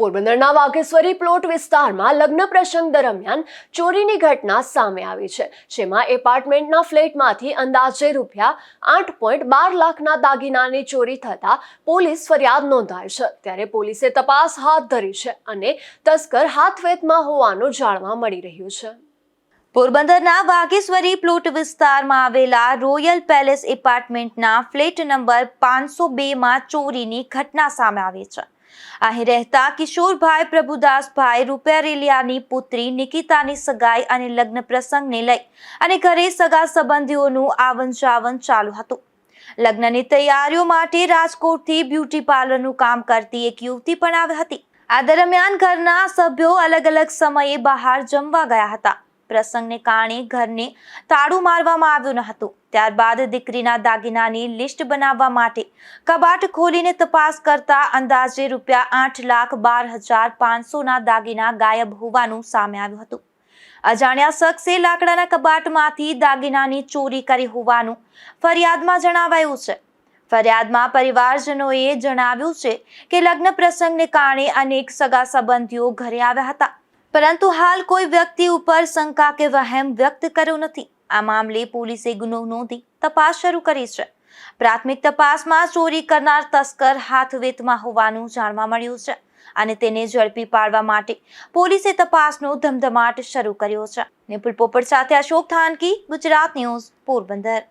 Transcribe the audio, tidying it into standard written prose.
પોરબંદરના વાઘેશ્વરી પ્લોટ વિસ્તારમાં લગ્ન પ્રસંગ દરમિયાન ચોરીની ઘટના સામે આવી છે, જેમાં એપાર્ટમેન્ટના ફ્લેટમાંથી અંદાજે ₹8.12 લાખના દાગીનાની ચોરી થતા પોલીસ ફરિયાદ નોંધાઈ છે। ત્યારે પોલીસે તપાસ હાથ ધરી છે અને તસ્કર હાથવેતમાં હોવાનું જાણવા મળી રહ્યું છે। પોરબંદરના વાઘેશ્વરી પ્લોટ વિસ્તારમાં આવેલા રોયલ પેલેસ એપાર્ટમેન્ટના ફ્લેટ નંબર 502માં ચોરીની ઘટના સામે આવી છે। અહીં રહેતા કિશોરભાઈ પ્રભુદાસભાઈ રૂપેરેલિયાની પુત્રી નિકિતાની સગાઈ અને લગ્ન પ્રસંગને લઈ અને ઘરે સગા સંબંધીઓનું આવન જાવન ચાલુ હતું। લગ્નની તૈયારીઓ માટે રાજકોટથી બ્યુટી પાર્લરનું કામ કરતી એક યુવતી પણ આવી હતી। આ દરમિયાન ઘરના સભ્યો અલગ અલગ સમયે બહાર જમવા ગયા હતા। પ્રસંગને કારણે ઘરને તાળું મારવામાં આવ્યું ન હતું। ત્યારબાદ દીકરીના દાગીનાની લિસ્ટ બનાવવા માટે કબાટ ખોલીને તપાસ કરતા અંદાજે ₹8,12,500ના દાગીના ગાયબ હોવાનું સામે આવ્યું હતું। અજાણ્યા શખ્સે લાકડાના કબાટમાંથી દાગીનાની ચોરી કરી હોવાનું ફરિયાદમાં જણાવાયું છે। ફરિયાદમાં પરિવારજનોએ જણાવ્યું છે કે લગ્ન પ્રસંગને કારણે અનેક સગા સંબંધીઓ ઘરે આવ્યા હતા, પરંતુ હાલ કોઈ વ્યક્તિ ઉપર શંકા કે વહેમ વ્યક્ત કર્યો નથી। આ મામલે પોલીસે ગુનો નોંધી તપાસ શરૂ કરી છે। પ્રાથમિક તપાસમાં ચોરી કરનાર તસ્કર હાથવેતમાં હોવાનું જાણવા મળ્યું છે અને તેને ઝડપી પાડવા માટે પોલીસે તપાસનો ધમધમાટ શરૂ કર્યો છે। નિપુલ પોપટ સાથે અશોક થાનકી, ગુજરાત ન્યૂઝ, પોરબંદર।